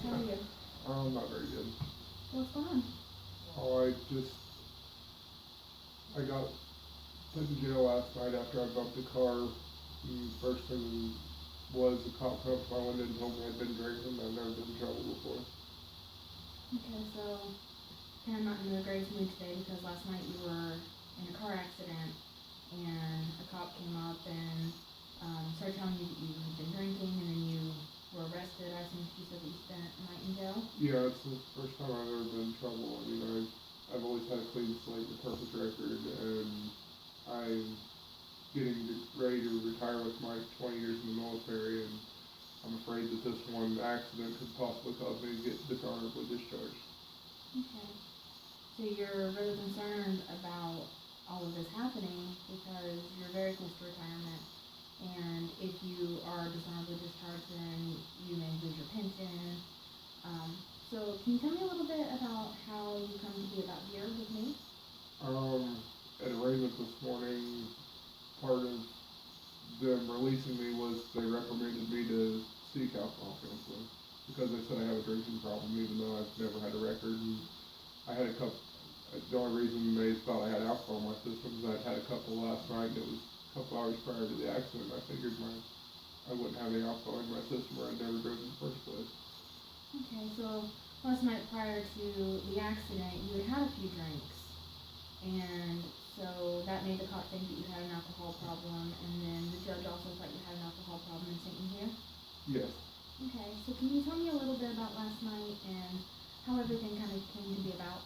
How are you? Not very good. What's going on? Oh, I got put in jail last night after I bumped a car. The first thing was the cop come up to my window and told me I'd been drinking. I've never been in trouble before. Okay, so kind of not in a great mood today because last night you were in a car accident and a cop came up and started telling you that you had been drinking and then you were arrested. I think you said that you spent a night in jail. Yeah, it's the first time I've ever been in trouble. I mean, I've always had a clean slate and a perfect record, and I'm ready to retire with my 20 years in the military, and I'm afraid that this one accident could possibly cause me to get dishonorably discharged. Okay. So you're really concerned about all of this happening because you're very close to retirement. And if you are dishonorably discharged, then you may lose your pension. So can you tell me a little bit about how you come to be about here with me? Um, at arraignment this morning, part of them releasing me was they recommended me to seek alcohol counseling because they said I have a drinking problem, even though I've never had a record. And I had a couple. The only reason they thought I had alcohol in my system is I'd had a couple last night, and it was a couple hours prior to the accident. I figured I wouldn't have any alcohol in my system, or I'd never drove in the first place. Okay, so last night prior to the accident, you had had a few drinks, and so that made the cop think that you had an alcohol problem, and then the judge also thought you had an alcohol problem and sent you here? Yes. Okay, so can you tell me a little bit about last night and how everything kind of came to be about?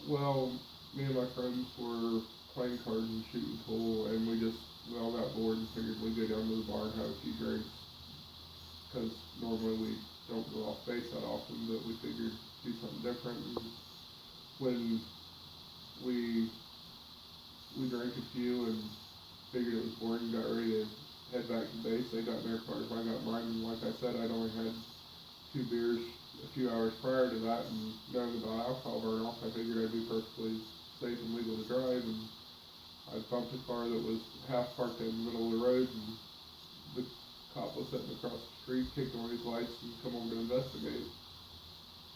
Well, me and my friends were playing cards and shooting pool, and we all got bored and figured we'd go down to the bar and have a few drinks. Because normally we don't go off base that often, but we figured do something different. And when we we drank a few and figured it was boring, got ready to head back to base. They got their cars, I got mine, and like I said, I'd only had 2 beers a few hours prior to that, and knowing about alcohol burn off, I figured I'd be perfectly safe and legal to drive. And I bumped a car that was half parked in the middle of the road, and the cop was sitting across the street, kicked on his lights, and come over to investigate.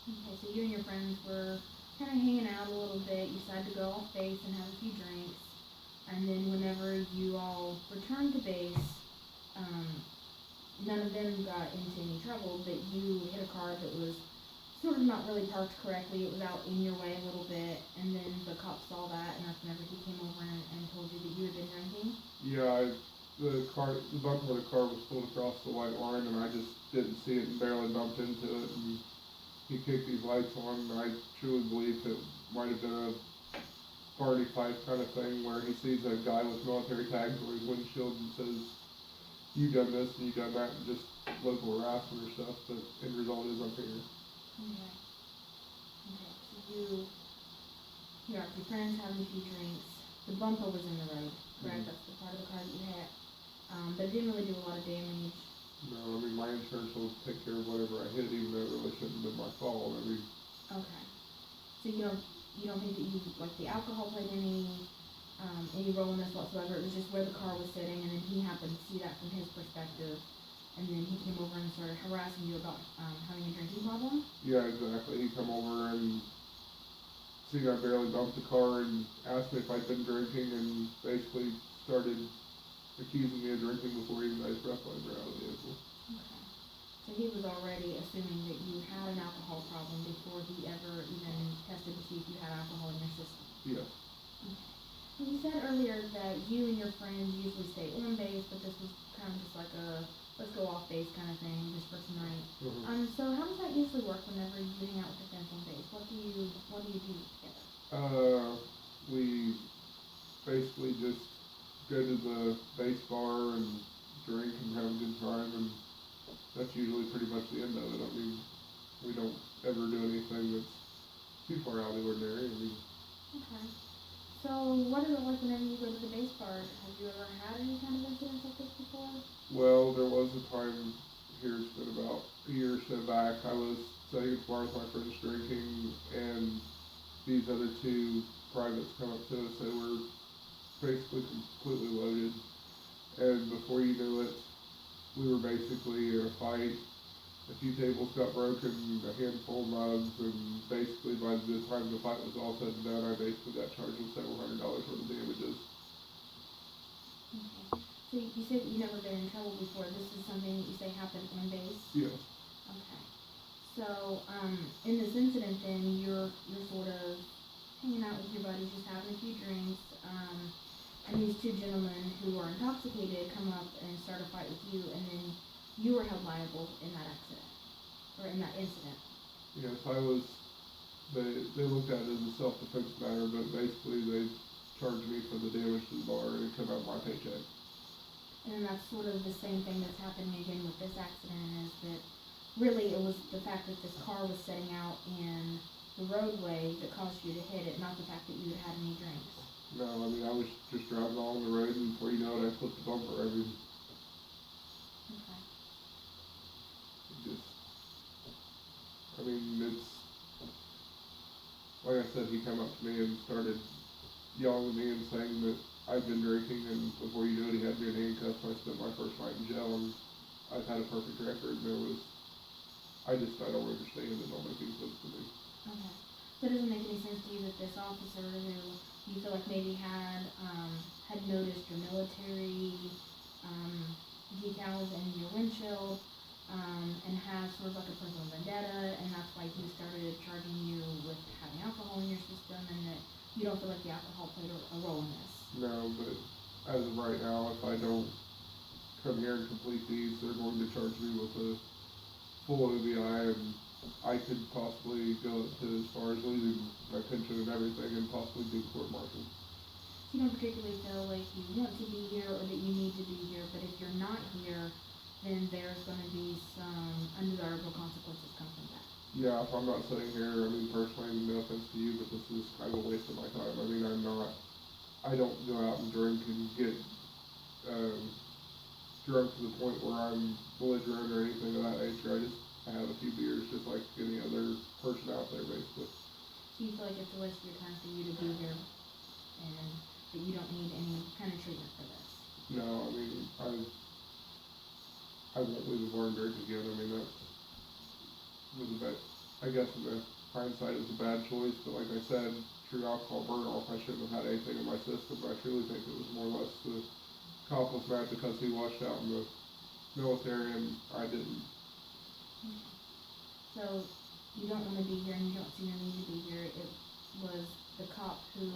Okay, so you and your friends were kind of hanging out a little bit. You decided to go off base and have a few drinks. And then whenever you all returned to base, um, none of them got into any trouble, but you hit a car that was sort of not really parked correctly. It was out in your way a little bit, and then the cop saw that, and that's whenever he came over and told you that you had been drinking. Yeah, the bumper of the car was pulled across the white line, and I just didn't see it and barely bumped into it. And he kicked these lights on, and I truly believe it might have been a party pipe kind of thing where he sees a guy with military tags on his windshield and says, "You done this and you done that," and just local harassment or stuff. But end result is I'm here. Okay. Okay. So you're out with your friends having a few drinks. The bumper was in the road, correct? Mhm. That's the part of the car that you hit. But it didn't really do a lot of damage. No, I mean my insurance will take care of whatever I hit, even though it really shouldn't have been my fault. I mean, Okay. So you don't think that you like the alcohol played any role in this whatsoever? It was just where the car was sitting, and then he happened to see that from his perspective, and then he came over and started harassing you about having a drinking problem. yeah, exactly. He come over and seen I barely bumped the car and asked me if I'd been drinking, and basically started accusing me of drinking before even I breath were out of the vehicle. Okay. So he was already assuming that you had an alcohol problem before he ever even tested to see if you had alcohol in your system. Yes. Okay. And you said earlier that you and your friends usually stay on base, but this was kind of just like a let's go off base kind of thing, just for tonight. So how does that usually work whenever you hang out with your friends on base? What do you do together? We basically just go to the base bar and drink and have a good time, and that's usually pretty much the end of it. I mean, we don't ever do anything that's too far out of the ordinary. I mean, Okay. So what is it like whenever you go to the base bar? Have you ever had any kind of incidents like this before? well, there was a time here, it's been about a year or so back, I was sitting at the bar with my friends drinking, and these other two privates come up to us. They were basically completely loaded, and before you knew it, we were basically in a fight. a few tables got broken, a handful of mugs, and basically by the time the fight was all said and done, I basically got charged with several $100s worth of damages. Okay. So you said that you never been in trouble before. This is something that you say happened on base? Yes. Okay. So, in this incident then, you're sort of hanging out with your buddies, just having a few drinks, and these two gentlemen who are intoxicated come up and start a fight with you, and then you were held liable in that accident, or in that incident. Yes, they looked at it as a self-defense matter, but basically they charged me for the damage to the bar and it come out of my paycheck. And that's sort of the same thing that's happening again with this accident, is that really it was the fact that this car was sitting out in the roadway that caused you to hit it, not the fact that you had had any drinks. No, I mean, I was just driving along the road, and before you know it, I flipped the bumper. Okay. It's, like I said, he came up to me and started yelling at me and saying that I'd been drinking, and before you knew it, he had me in handcuffs. I spent my first night in jail, and I've had a perfect record, and I don't understand it, don't make any sense to me. Okay. So it doesn't make any sense to you that this officer who you feel like maybe had noticed your military, decals in your windshield, and has sort of like a personal vendetta, and that's why he started charging you with having alcohol in your system, and that you don't feel like the alcohol played a role in this? No, but as of right now, if I don't come here and complete these, they're going to charge me with a full OBI, and I could possibly go to as far as losing my pension and everything, and possibly be court-martialed. You don't particularly feel like you want to be here or that you need to be here, but if you're not here, then there's going to be some undesirable consequences come from that. Yeah, if I'm not sitting here, I mean, personally, no offense to you, but this is kind of a waste of my time. I mean, I don't go out and drink and get, drunk to the point where I'm belligerent or anything of that nature. I have a few beers just like any other person out there, basically. So you feel like it's a waste of your time for you to be here, and that you don't need any kind of treatment for this? No, I mean, I won't leave the bar and drink again. I mean, that was a bad, I guess in the hindsight it was a bad choice, but like I said, true alcohol burn off, I shouldn't have had anything in my system. I truly think it was more or less the cop was mad because he washed out in the military and I didn't. Okay. So you don't want to be here and you don't see no need to be here. It was the cop who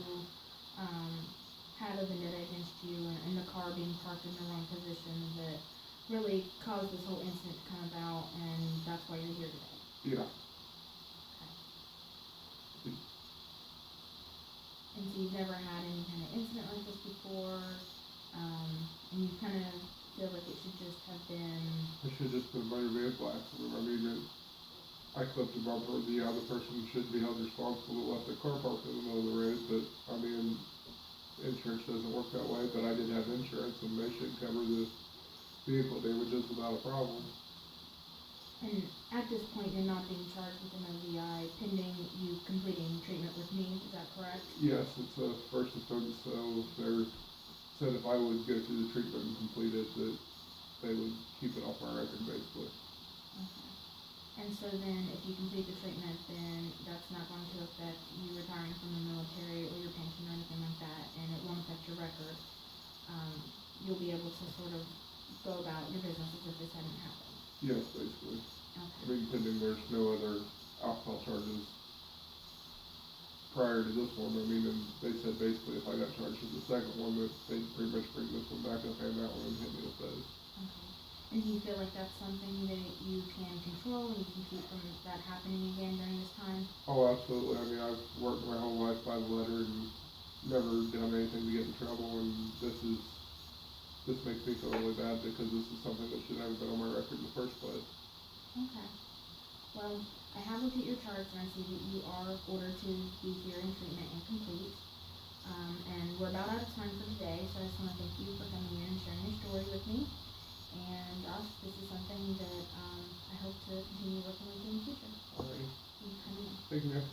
had a vendetta against you, and the car being parked in the wrong position that really caused this whole incident to come about, and that's why you're here today. Yeah. Okay. And so you've never had any kind of incident like this before, and you kind of feel like it should just have been... It should have just been a motor vehicle accident. I mean, I clipped a bumper. The other person should be held responsible that left their car parked in the middle of the road, but I mean, insurance doesn't work that way, but I did have insurance and they should cover the vehicle damages without a problem. And at this point, you're not being charged with an OVI pending you completing treatment with me, is that correct? Yes, it's a first offense, so they said if I would go through the treatment and complete it, that they would keep it off my record, basically. Okay. And so then, if you complete the treatment, then that's not going to affect you retiring from the military or your pension or anything like that, and it won't affect your record. You'll be able to sort of go about your business as if this hadn't happened. Yes, basically. Okay. I mean, pending there's no other alcohol charges prior to this one. I mean, and they said basically if I got charged with the second one, that they'd pretty much bring this one back up and that one and hit me with those. Okay. And do you feel like that's something that you can control and you can keep from that happening again during this time? Oh, absolutely. I mean, I've worked my whole life by the letter and never done anything to get in trouble, and this makes me feel really bad because this is something that should never been on my record in the first place. Okay. Well, I have looked at your charts and I see that you are ordered to be here in treatment and complete. And we're about out of time for today, so I just want to thank you for coming in and sharing your story with me. And Josh, this is something that I hope to continue working with you in the future. Alrighty. Thank you for coming in. Thank you, man.